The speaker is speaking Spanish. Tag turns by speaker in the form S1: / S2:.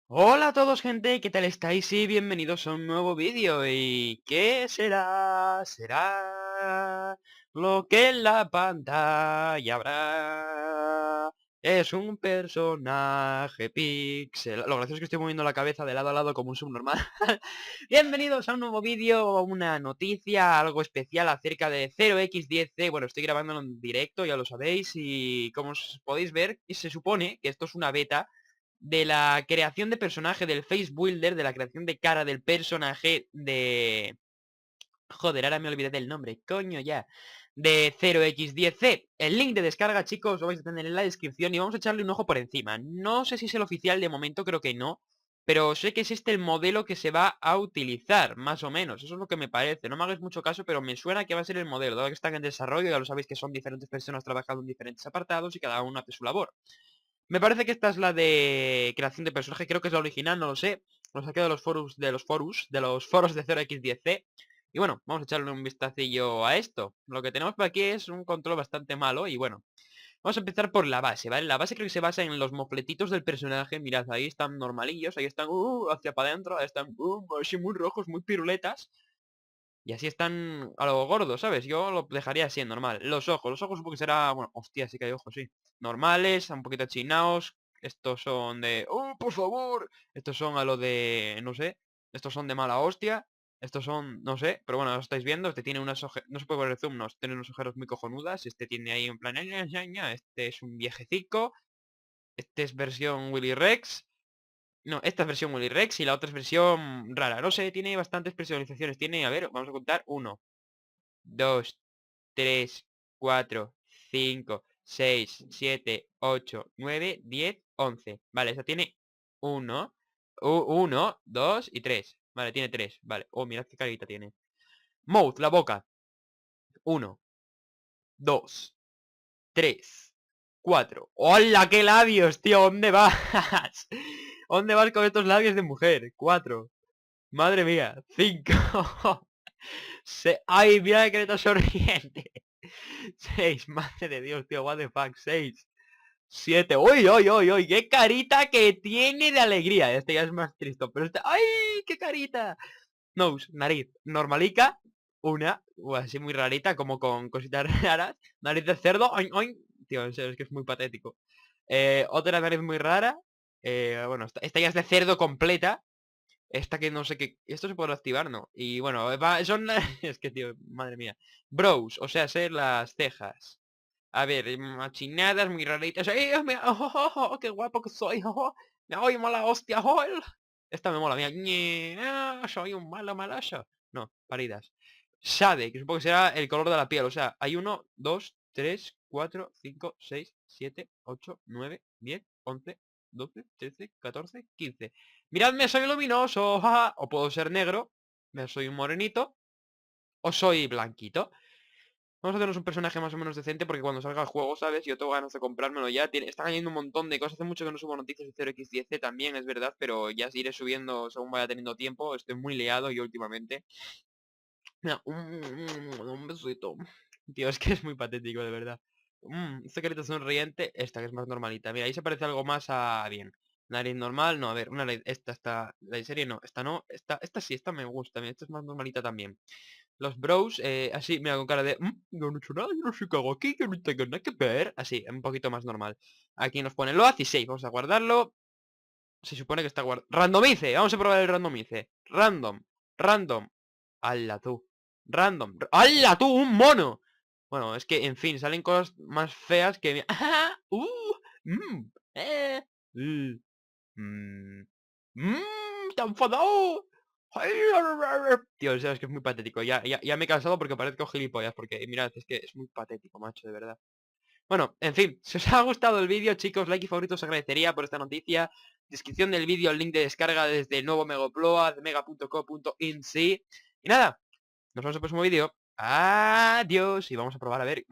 S1: Hola a todos, gente, ¿qué tal estáis? Y bienvenidos a un nuevo vídeo. ¿Y qué será? Será lo que en la pantalla habrá. Es un personaje pixel. Lo gracioso es que estoy moviendo la cabeza de lado a lado como un subnormal. Bienvenidos a un nuevo vídeo, una noticia, algo especial acerca de 0x10C. Bueno, estoy grabándolo en directo, ya lo sabéis. Y como os podéis ver, se supone que esto es una beta de la creación de personaje, del face builder, de la creación de cara del personaje de... Joder, ahora me olvidé del nombre, coño ya. De 0x10C. El link de descarga, chicos, lo vais a tener en la descripción y vamos a echarle un ojo por encima. No sé si es el oficial de momento, creo que no. Pero sé que es este el modelo que se va a utilizar, más o menos. Eso es lo que me parece. No me hagáis mucho caso, pero me suena que va a ser el modelo. Dado que están en desarrollo, ya lo sabéis que son diferentes personas trabajando en diferentes apartados y cada uno hace su labor. Me parece que esta es la de creación de personaje, creo que es la original, no lo sé. Lo saqué de los foros de 0x10C. Y bueno, vamos a echarle un vistacillo a esto. Lo que tenemos por aquí es un control bastante malo y bueno, vamos a empezar por la base, ¿vale? La base creo que se basa en los mofletitos del personaje. Mirad, ahí están normalillos, ahí están, hacia para adentro, ahí están, así muy rojos, muy piruletas. Y así están a lo gordo, ¿sabes? Yo lo dejaría así, normal. Los ojos supongo que será... Bueno, hostia, sí que hay ojos, sí. Normales, un poquito achinados. Estos son de... ¡Oh, por favor! Estos son a lo de... No sé. Estos son de mala hostia. Estos son... No sé. Pero bueno, lo estáis viendo. Este tiene unas ojeras... No se puede ver el zoom, no. Tiene unos ojeros muy cojonudas. Este tiene ahí un plan... Este es un viejecico. Este es versión Willy Rex. No, esta es versión Willy Rex y la otra es versión rara. No sé, tiene bastantes personalizaciones. Tiene, a ver, vamos a contar. Uno, 2, 3, 4, 5, 6, 7, 8, 9, 10, 11. Vale, esa tiene uno, 1, 2 y 3. Vale, tiene 3. Vale. Oh, mirad qué carita tiene. Mouth, la boca. Uno, 2, 3, 4. ¡Hola, qué labios, tío! ¿Dónde vas? ¿Dónde vas con estos labios de mujer? 4. Madre mía. 5. ¡Ay, mira que carita sonriente! 6, madre de Dios, tío, what the fuck, 6, 7, uy, uy, uy, uy, qué carita que tiene de alegría. Este ya es más triste, pero este, ¡ay, qué carita! Nose, nariz, normalica, una, así muy rarita, como con cositas raras. Nariz de cerdo, ¡ay, ay! Tío, en serio, es que es muy patético. Otra nariz muy rara, bueno, esta ya es de cerdo completa. Esta que no sé qué... Esto se podrá activar, ¿no? Y bueno, son... Es que, tío, madre mía. Brows, o sea, ser las cejas. A ver, machinadas, muy raritas. ¡Eh, qué guapo que soy! ¡Me voy mala hostia! Esta me mola, mira. Soy un malo malazo. No, paridas. Shade, que supongo que será el color de la piel. O sea, hay 1, 2, 3, 4, 5, 6, 7, 8, 9, 10, 11, 12, 13, 14, 15. Miradme, soy luminoso. O puedo ser negro. Me soy un morenito. O soy blanquito. Vamos a hacernos un personaje más o menos decente porque cuando salga el juego, ¿sabes? Yo tengo ganas de comprármelo ya. Está cayendo un montón de cosas. Hace mucho que no subo noticias de 0x10 también, es verdad, pero ya iré subiendo según vaya teniendo tiempo. Estoy muy liado yo últimamente. Mira, un besito. Tío, es que es muy patético, de verdad. Esta carita sonriente, esta que es más normalita. Mira, ahí se parece algo más a... Bien. Nariz normal, no, a ver, una nariz, esta está... La de serie no, esta no, esta sí, esta me gusta, mira, esta es más normalita también. Los bros, así, mira, con cara de... yo no he hecho nada, yo no sé qué hago aquí, yo no tengo nada que ver. Así, un poquito más normal. Aquí nos pone lo hace y save, vamos a guardarlo. Se supone que está guardado. Randomice, vamos a probar el randomice. Random, random. ¡Hala tú! Random. ¡Hala tú! ¡Un mono! Bueno, es que, en fin, salen cosas más feas que... ¡Ah! ¡Mmm! ¡Eh! ¡Uh! ¡Mmm! ¡Te ha enfadado! Tío, o sea, es que es muy patético. Ya me he cansado porque parezco gilipollas. Porque, mirad, es que es muy patético, macho, de verdad. Bueno, en fin, si os ha gustado el vídeo, chicos, like y favoritos, os agradecería por esta noticia. Descripción del vídeo, el link de descarga desde el nuevo Megaploa, de mega.co.inc. Y nada, nos vemos en el próximo vídeo. Adiós. Y vamos a probar a ver...